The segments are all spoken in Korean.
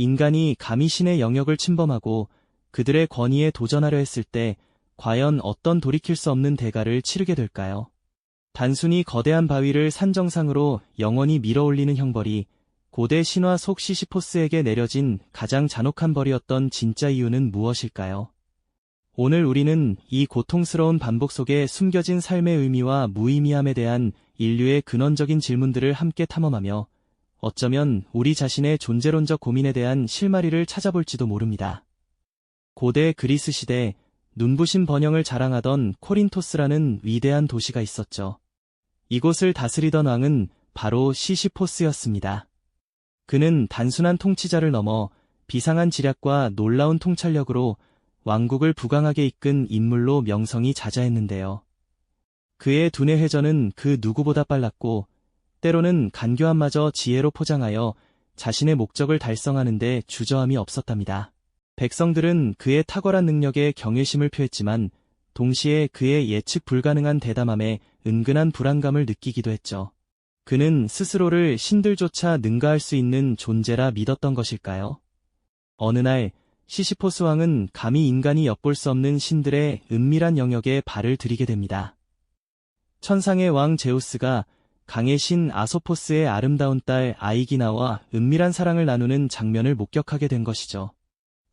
인간이 감히 신의 영역을 침범하고 그들의 권위에 도전하려 했을 때 과연 어떤 돌이킬 수 없는 대가를 치르게 될까요? 단순히 거대한 바위를 산 정상으로 영원히 밀어올리는 형벌이 고대 신화 속 시시포스에게 내려진 가장 잔혹한 벌이었던 진짜 이유는 무엇일까요? 오늘 우리는 이 고통스러운 반복 속에 숨겨진 삶의 의미와 무의미함에 대한 인류의 근원적인 질문들을 함께 탐험하며 어쩌면 우리 자신의 존재론적 고민에 대한 실마리를 찾아볼지도 모릅니다. 고대 그리스 시대 눈부신 번영을 자랑하던 코린토스라는 위대한 도시가 있었죠. 이곳을 다스리던 왕은 바로 시시포스였습니다. 그는 단순한 통치자를 넘어 비상한 지략과 놀라운 통찰력으로 왕국을 부강하게 이끈 인물로 명성이 자자했는데요. 그의 두뇌 회전은 그 누구보다 빨랐고 때로는 간교함마저 지혜로 포장하여 자신의 목적을 달성하는 데 주저함이 없었답니다. 백성들은 그의 탁월한 능력에 경외심을 표했지만 동시에 그의 예측 불가능한 대담함에 은근한 불안감을 느끼기도 했죠. 그는 스스로를 신들조차 능가할 수 있는 존재라 믿었던 것일까요? 어느 날 시시포스 왕은 감히 인간이 엿볼 수 없는 신들의 은밀한 영역에 발을 들이게 됩니다. 천상의 왕 제우스가 강의 신 아소포스의 아름다운 딸 아이기나와 은밀한 사랑을 나누는 장면을 목격하게 된 것이죠.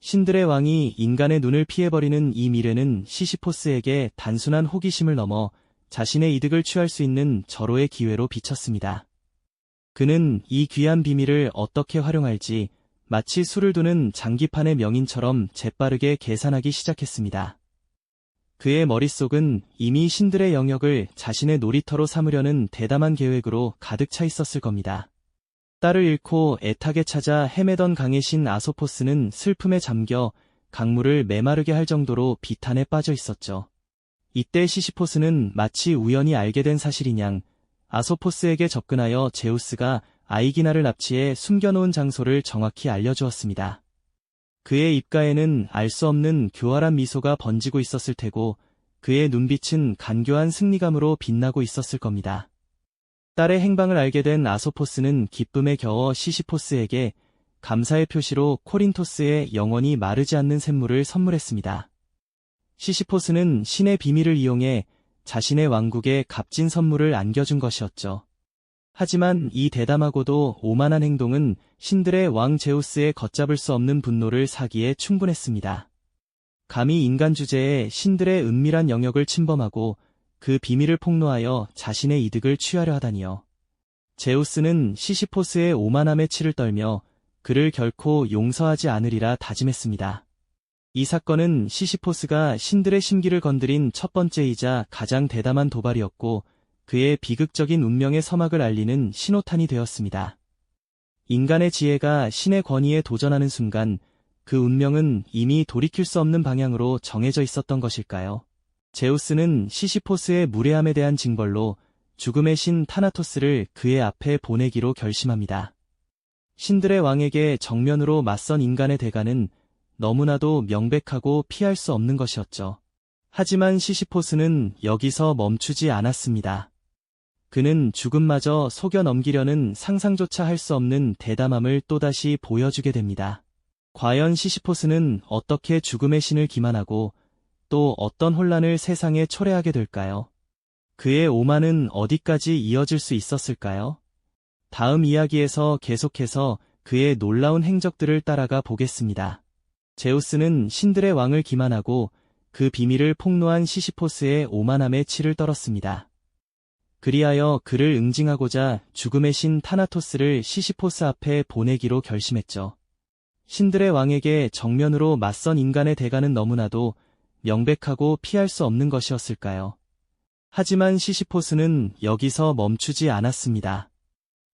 신들의 왕이 인간의 눈을 피해버리는 이 미래는 시시포스에게 단순한 호기심을 넘어 자신의 이득을 취할 수 있는 절호의 기회로 비쳤습니다. 그는 이 귀한 비밀을 어떻게 활용할지 마치 수를 두는 장기판의 명인처럼 재빠르게 계산하기 시작했습니다. 그의 머릿속은 이미 신들의 영역을 자신의 놀이터로 삼으려는 대담한 계획으로 가득 차 있었을 겁니다. 딸을 잃고 애타게 찾아 헤매던 강의 신 아소포스는 슬픔에 잠겨 강물을 메마르게 할 정도로 비탄에 빠져 있었죠. 이때 시시포스는 마치 우연히 알게 된 사실이냥 아소포스에게 접근하여 제우스가 아이기나를 납치해 숨겨놓은 장소를 정확히 알려주었습니다. 그의 입가에는 알 수 없는 교활한 미소가 번지고 있었을 테고 그의 눈빛은 간교한 승리감으로 빛나고 있었을 겁니다. 딸의 행방을 알게 된 아소포스는 기쁨에 겨워 시시포스에게 감사의 표시로 코린토스의 영원히 마르지 않는 샘물을 선물했습니다. 시시포스는 신의 비밀을 이용해 자신의 왕국에 값진 선물을 안겨준 것이었죠. 하지만 이 대담하고도 오만한 행동은 신들의 왕 제우스의 걷잡을 수 없는 분노를 사기에 충분했습니다. 감히 인간 주제에 신들의 은밀한 영역을 침범하고 그 비밀을 폭로하여 자신의 이득을 취하려 하다니요. 제우스는 시시포스의 오만함에 치를 떨며 그를 결코 용서하지 않으리라 다짐했습니다. 이 사건은 시시포스가 신들의 심기를 건드린 첫 번째이자 가장 대담한 도발이었고 그의 비극적인 운명의 서막을 알리는 신호탄이 되었습니다. 인간의 지혜가 신의 권위에 도전하는 순간 그 운명은 이미 돌이킬 수 없는 방향으로 정해져 있었던 것일까요? 제우스는 시시포스의 무례함에 대한 징벌로 죽음의 신 타나토스를 그의 앞에 보내기로 결심합니다. 신들의 왕에게 정면으로 맞선 인간의 대가는 너무나도 명백하고 피할 수 없는 것이었죠. 하지만 시시포스는 여기서 멈추지 않았습니다. 그는 죽음마저 속여 넘기려는 상상조차 할 수 없는 대담함을 또다시 보여주게 됩니다. 과연 시시포스는 어떻게 죽음의 신을 기만하고 또 어떤 혼란을 세상에 초래하게 될까요? 그의 오만은 어디까지 이어질 수 있었을까요? 다음 이야기에서 계속해서 그의 놀라운 행적들을 따라가 보겠습니다. 제우스는 신들의 왕을 기만하고 그 비밀을 폭로한 시시포스의 오만함에 치를 떨었습니다. 그리하여 그를 응징하고자 죽음의 신 타나토스를 시시포스 앞에 보내기로 결심했죠. 신들의 왕에게 정면으로 맞선 인간의 대가는 너무나도 명백하고 피할 수 없는 것이었을까요? 하지만 시시포스는 여기서 멈추지 않았습니다.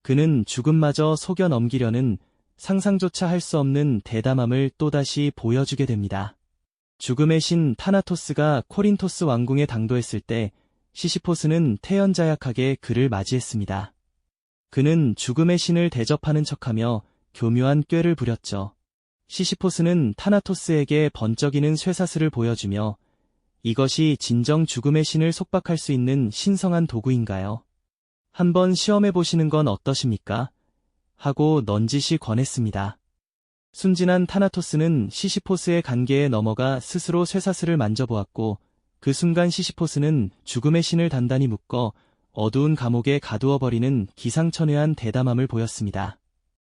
그는 죽음마저 속여 넘기려는 상상조차 할 수 없는 대담함을 또다시 보여주게 됩니다. 죽음의 신 타나토스가 코린토스 왕궁에 당도했을 때 시시포스는 태연자약하게 그를 맞이했습니다. 그는 죽음의 신을 대접하는 척하며 교묘한 꾀를 부렸죠. 시시포스는 타나토스에게 번쩍이는 쇠사슬을 보여주며 이것이 진정 죽음의 신을 속박할 수 있는 신성한 도구인가요? 한번 시험해 보시는 건 어떠십니까? 하고 넌지시 권했습니다. 순진한 타나토스는 시시포스의 관계에 넘어가 스스로 쇠사슬을 만져보았고 그 순간 시시포스는 죽음의 신을 단단히 묶어 어두운 감옥에 가두어버리는 기상천외한 대담함을 보였습니다.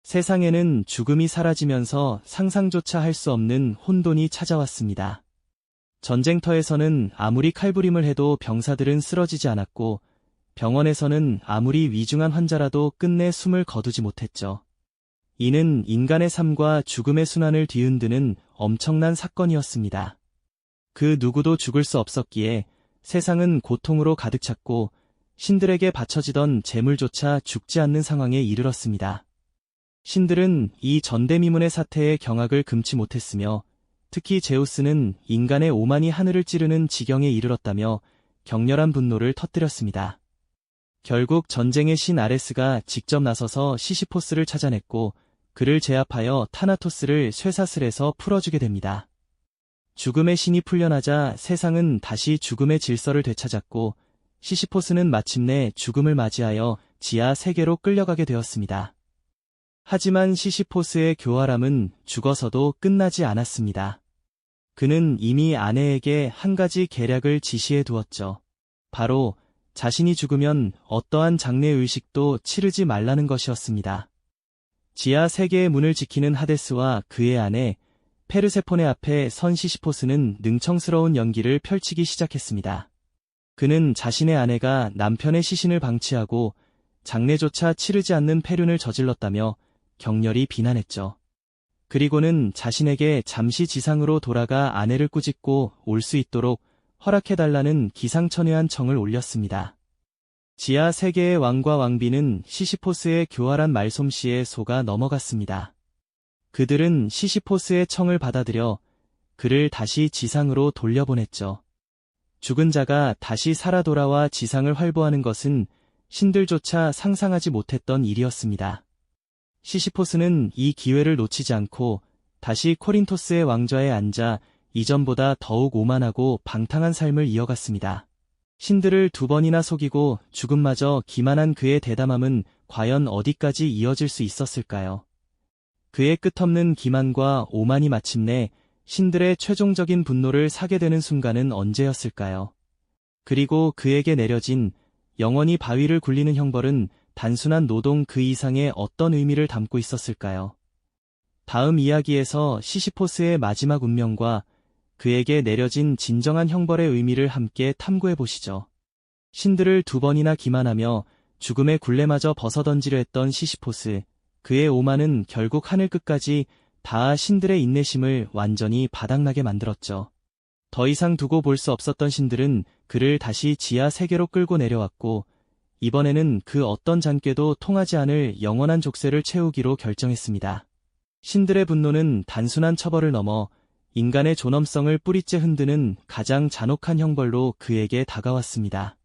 세상에는 죽음이 사라지면서 상상조차 할 수 없는 혼돈이 찾아왔습니다. 전쟁터에서는 아무리 칼부림을 해도 병사들은 쓰러지지 않았고 병원에서는 아무리 위중한 환자라도 끝내 숨을 거두지 못했죠. 이는 인간의 삶과 죽음의 순환을 뒤흔드는 엄청난 사건이었습니다. 그 누구도 죽을 수 없었기에 세상은 고통으로 가득 찼고 신들에게 바쳐지던 재물조차 죽지 않는 상황에 이르렀습니다. 신들은 이 전대미문의 사태에 경악을 금치 못했으며 특히 제우스는 인간의 오만이 하늘을 찌르는 지경에 이르렀다며 격렬한 분노를 터뜨렸습니다. 결국 전쟁의 신 아레스가 직접 나서서 시시포스를 찾아냈고 그를 제압하여 타나토스를 쇠사슬에서 풀어주게 됩니다. 죽음의 신이 풀려나자 세상은 다시 죽음의 질서를 되찾았고 시시포스는 마침내 죽음을 맞이하여 지하 세계로 끌려가게 되었습니다. 하지만 시시포스의 교활함은 죽어서도 끝나지 않았습니다. 그는 이미 아내에게 한 가지 계략을 지시해 두었죠. 바로 자신이 죽으면 어떠한 장례의식도 치르지 말라는 것이었습니다. 지하 세계의 문을 지키는 하데스와 그의 아내 페르세포네 앞에 선 시시포스는 능청스러운 연기를 펼치기 시작했습니다. 그는 자신의 아내가 남편의 시신을 방치하고 장례조차 치르지 않는 폐륜을 저질렀다며 격렬히 비난했죠. 그리고는 자신에게 잠시 지상으로 돌아가 아내를 꾸짖고 올 수 있도록 허락해달라는 기상천외한 청을 올렸습니다. 지하 세계의 왕과 왕비는 시시포스의 교활한 말솜씨에 속아 넘어갔습니다. 그들은 시시포스의 청을 받아들여 그를 다시 지상으로 돌려보냈죠. 죽은 자가 다시 살아 돌아와 지상을 활보하는 것은 신들조차 상상하지 못했던 일이었습니다. 시시포스는 이 기회를 놓치지 않고 다시 코린토스의 왕좌에 앉아 이전보다 더욱 오만하고 방탕한 삶을 이어갔습니다. 신들을 2번이나 속이고 죽음마저 기만한 그의 대담함은 과연 어디까지 이어질 수 있었을까요? 그의 끝없는 기만과 오만이 마침내 신들의 최종적인 분노를 사게 되는 순간은 언제였을까요? 그리고 그에게 내려진 영원히 바위를 굴리는 형벌은 단순한 노동 그 이상의 어떤 의미를 담고 있었을까요? 다음 이야기에서 시시포스의 마지막 운명과 그에게 내려진 진정한 형벌의 의미를 함께 탐구해 보시죠. 신들을 2번이나 기만하며 죽음의 굴레마저 벗어던지려 했던 시시포스, 그의 오만은 결국 하늘 끝까지 닿아 신들의 인내심을 완전히 바닥나게 만들었죠. 더 이상 두고 볼 수 없었던 신들은 그를 다시 지하 세계로 끌고 내려왔고 이번에는 그 어떤 잔꾀도 통하지 않을 영원한 족쇄를 채우기로 결정했습니다. 신들의 분노는 단순한 처벌을 넘어 인간의 존엄성을 뿌리째 흔드는 가장 잔혹한 형벌로 그에게 다가왔습니다.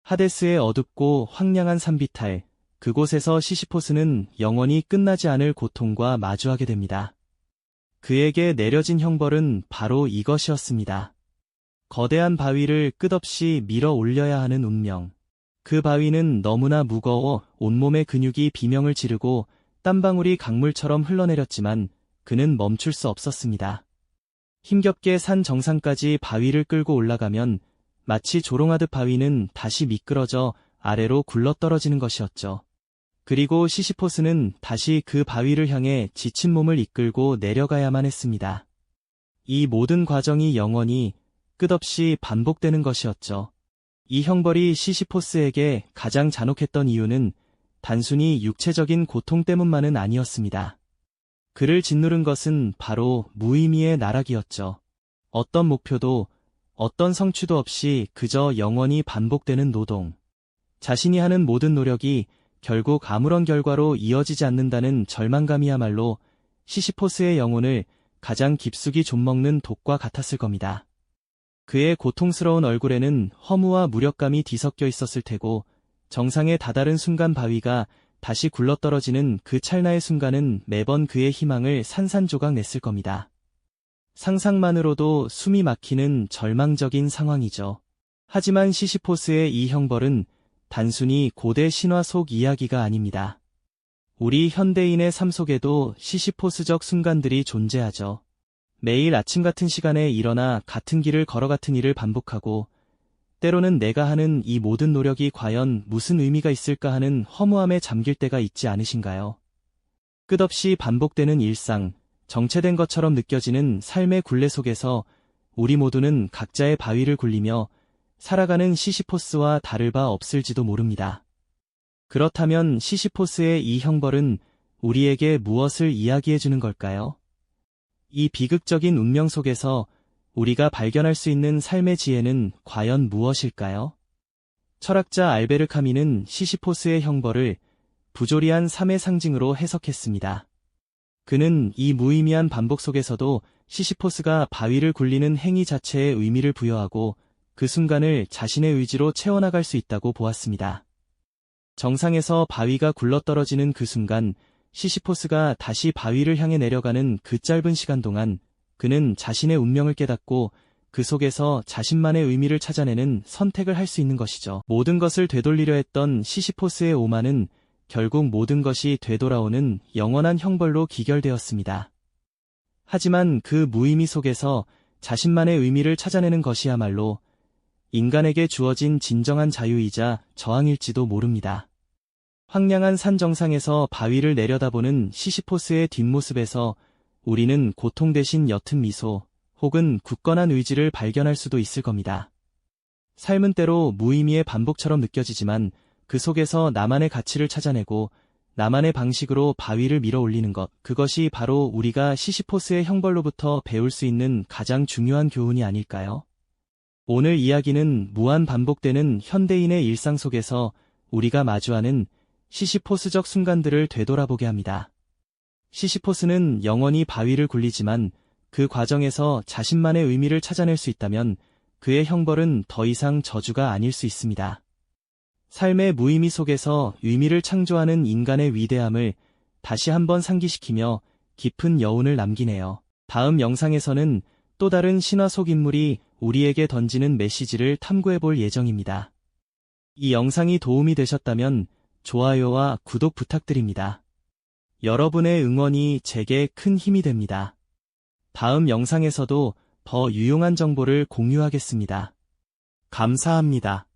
하데스의 어둡고 황량한 산비탈, 그곳에서 시시포스는 영원히 끝나지 않을 고통과 마주하게 됩니다. 그에게 내려진 형벌은 바로 이것이었습니다. 거대한 바위를 끝없이 밀어 올려야 하는 운명. 그 바위는 너무나 무거워 온몸의 근육이 비명을 지르고 땀방울이 강물처럼 흘러내렸지만 그는 멈출 수 없었습니다. 힘겹게 산 정상까지 바위를 끌고 올라가면 마치 조롱하듯 바위는 다시 미끄러져 아래로 굴러떨어지는 것이었죠. 그리고 시시포스는 다시 그 바위를 향해 지친 몸을 이끌고 내려가야만 했습니다. 이 모든 과정이 영원히 끝없이 반복되는 것이었죠. 이 형벌이 시시포스에게 가장 잔혹했던 이유는 단순히 육체적인 고통 때문만은 아니었습니다. 그를 짓누른 것은 바로 무의미의 나락이었죠. 어떤 목표도 어떤 성취도 없이 그저 영원히 반복되는 노동. 자신이 하는 모든 노력이 결국 아무런 결과로 이어지지 않는다는 절망감이야말로 시시포스의 영혼을 가장 깊숙이 좀먹는 독과 같았을 겁니다. 그의 고통스러운 얼굴에는 허무와 무력감이 뒤섞여 있었을 테고 정상에 다다른 순간 바위가 다시 굴러떨어지는 그 찰나의 순간은 매번 그의 희망을 산산조각 냈을 겁니다. 상상만으로도 숨이 막히는 절망적인 상황이죠. 하지만 시시포스의 이 형벌은 단순히 고대 신화 속 이야기가 아닙니다. 우리 현대인의 삶 속에도 시시포스적 순간들이 존재하죠. 매일 아침 같은 시간에 일어나 같은 길을 걸어 같은 일을 반복하고 때로는 내가 하는 이 모든 노력이 과연 무슨 의미가 있을까 하는 허무함에 잠길 때가 있지 않으신가요? 끝없이 반복되는 일상, 정체된 것처럼 느껴지는 삶의 굴레 속에서 우리 모두는 각자의 바위를 굴리며 살아가는 시시포스와 다를 바 없을지도 모릅니다. 그렇다면 시시포스의 이 형벌은 우리에게 무엇을 이야기해 주는 걸까요? 이 비극적인 운명 속에서 우리가 발견할 수 있는 삶의 지혜는 과연 무엇일까요? 철학자 알베르 카미는 시시포스의 형벌을 부조리한 삶의 상징으로 해석했습니다. 그는 이 무의미한 반복 속에서도 시시포스가 바위를 굴리는 행위 자체에 의미를 부여하고 그 순간을 자신의 의지로 채워나갈 수 있다고 보았습니다. 정상에서 바위가 굴러떨어지는 그 순간, 시시포스가 다시 바위를 향해 내려가는 그 짧은 시간 동안 그는 자신의 운명을 깨닫고 그 속에서 자신만의 의미를 찾아내는 선택을 할 수 있는 것이죠. 모든 것을 되돌리려 했던 시시포스의 오만은 결국 모든 것이 되돌아오는 영원한 형벌로 기결되었습니다. 하지만 그 무의미 속에서 자신만의 의미를 찾아내는 것이야말로 인간에게 주어진 진정한 자유이자 저항일지도 모릅니다. 황량한 산 정상에서 바위를 내려다보는 시시포스의 뒷모습에서 우리는 고통 대신 옅은 미소 혹은 굳건한 의지를 발견할 수도 있을 겁니다. 삶은 때로 무의미의 반복처럼 느껴지지만 그 속에서 나만의 가치를 찾아내고 나만의 방식으로 바위를 밀어 올리는 것, 그것이 바로 우리가 시시포스의 형벌로부터 배울 수 있는 가장 중요한 교훈이 아닐까요? 오늘 이야기는 무한 반복되는 현대인의 일상 속에서 우리가 마주하는 시시포스적 순간들을 되돌아보게 합니다. 시시포스는 영원히 바위를 굴리지만 그 과정에서 자신만의 의미를 찾아낼 수 있다면 그의 형벌은 더 이상 저주가 아닐 수 있습니다. 삶의 무의미 속에서 의미를 창조하는 인간의 위대함을 다시 한번 상기시키며 깊은 여운을 남기네요. 다음 영상에서는 또 다른 신화 속 인물이 우리에게 던지는 메시지를 탐구해볼 예정입니다. 이 영상이 도움이 되셨다면 좋아요와 구독 부탁드립니다. 여러분의 응원이 제게 큰 힘이 됩니다. 다음 영상에서도 더 유용한 정보를 공유하겠습니다. 감사합니다.